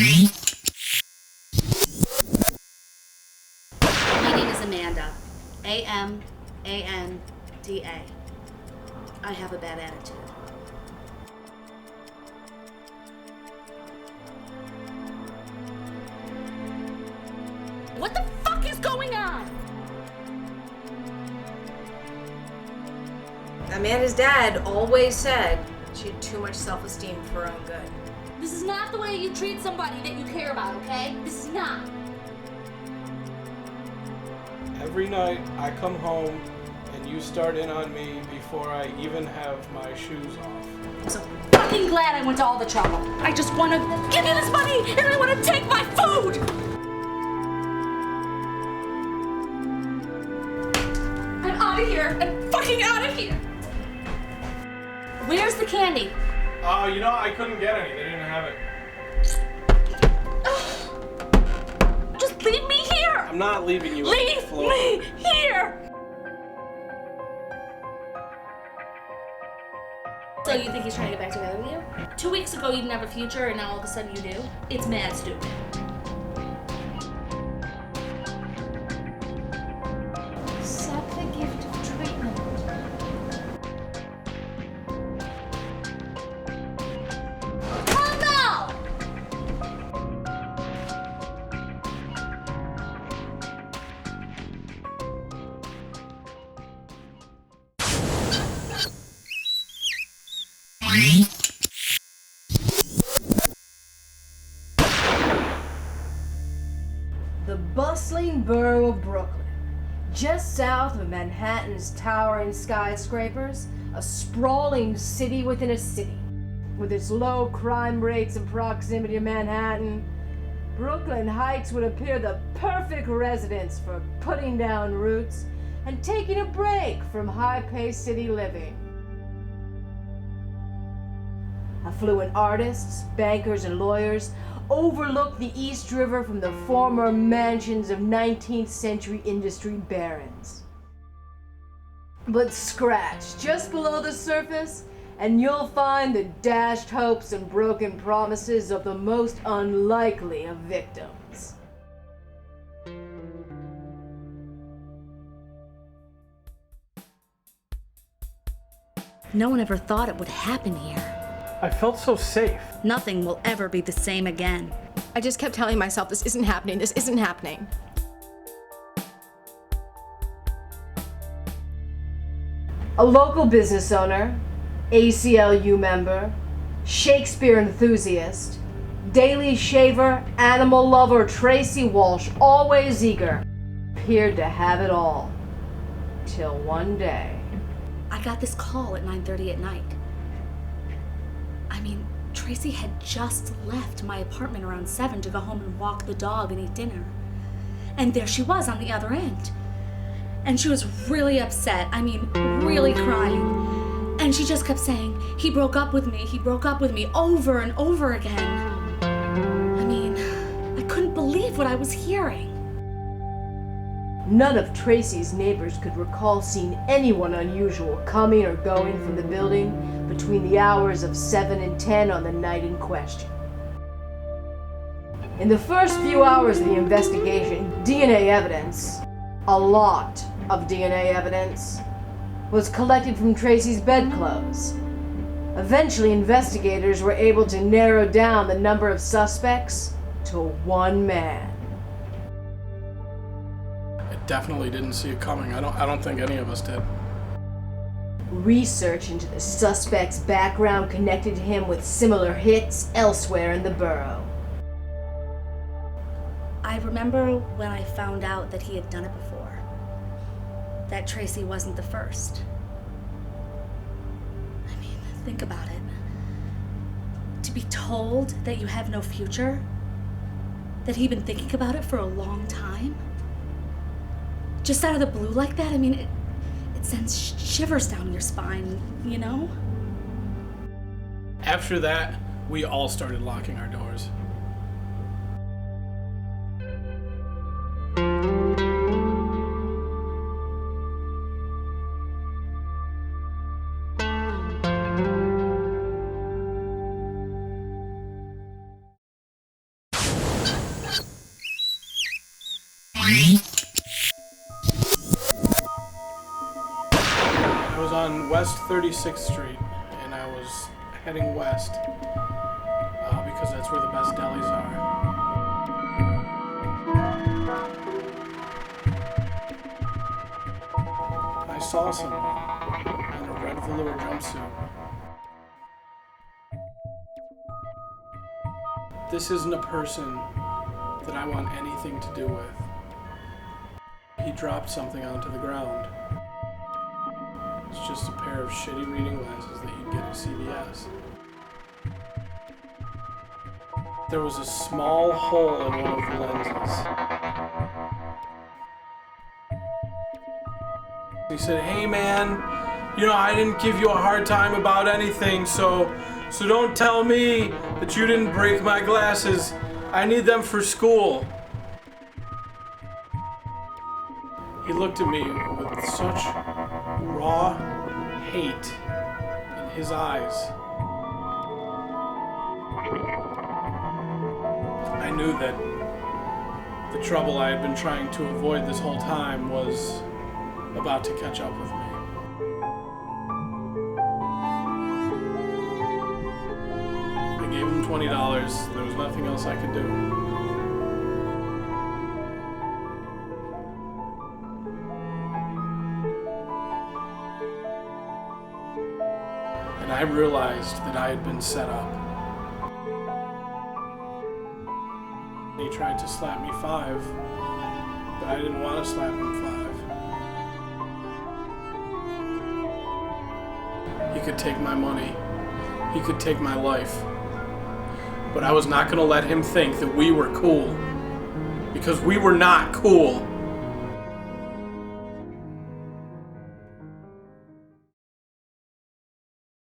My name is Amanda. A-M-A-N-D-A. I have a bad attitude. What the fuck is going on? Amanda's dad always said she had too much self-esteem for her own good. This is not the way you treat somebody that you care about, okay? This is not. Every night I come home and you start in on me before I even have my shoes off. I'm so fucking glad I went to all the trouble. I just want to give you this money and I want to take my food! I'm out of here. I'm fucking out of here. Where's the candy? Oh, I couldn't get any. They didn't have it. Just leave me here. I'm not leaving you. Leave me here. So you think he's trying to get back together with you? 2 weeks ago you didn't have a future and now all of a sudden you do? It's mad stupid. Accept the gift of treatment. Hell no! The bustling borough of Brooklyn, just south of Manhattan's towering skyscrapers, a sprawling city within a city. With its low crime rates and proximity to Manhattan, Brooklyn Heights would appear the perfect residence for putting down roots and taking a break from high-paced city living. Affluent artists, bankers, and lawyers overlook the East River from the former mansions of 19th century industry barons. But scratch just below the surface, and you'll find the dashed hopes and broken promises of the most unlikely of victims. No one ever thought it would happen here. I felt so safe. Nothing will ever be the same again. I just kept telling myself, this isn't happening, this isn't happening. A local business owner, ACLU member, Shakespeare enthusiast, daily shaver, animal lover Tracy Walsh, always eager, appeared to have it all. Till one day. I got this call at 9:30 at night. I mean, Tracy had just left my apartment around 7 to go home and walk the dog and eat dinner. And there she was on the other end. And she was really upset, I mean, really crying. And she just kept saying, he broke up with me, over and over again. I mean, I couldn't believe what I was hearing. None of Tracy's neighbors could recall seeing anyone unusual coming or going from the building between the hours of 7 and 10 on the night in question. In the first few hours of the investigation, DNA evidence, a lot of DNA evidence, was collected from Tracy's bedclothes. Eventually, investigators were able to narrow down the number of suspects to one man. I definitely didn't see it coming. I don't think any of us did. Research into the suspect's background connected him with similar hits elsewhere in the borough. I remember when I found out that he had done it before. That Tracy wasn't the first. I mean, think about it. To be told that you have no future, that he'd been thinking about it for a long time, just out of the blue like that, I mean, it sends shivers down your spine, you know? After that, we all started locking our doors. West 36th Street, and I was heading west because that's where the best delis are. I saw someone in a red velour jumpsuit. This isn't a person that I want anything to do with. He dropped something onto the ground. It's just a pair of shitty reading glasses that you'd get at CVS. There was a small hole in one of the lenses. He said, "Hey man, I didn't give you a hard time about anything, so don't tell me that you didn't break my glasses. I need them for school." He looked at me with such raw hate in his eyes. I knew that the trouble I had been trying to avoid this whole time was about to catch up with me. I gave him $20. There was nothing else I could do. And I realized that I had been set up. He tried to slap me 5, but I didn't want to slap him 5. He could take my money. He could take my life. But I was not going to let him think that we were cool. Because we were not cool.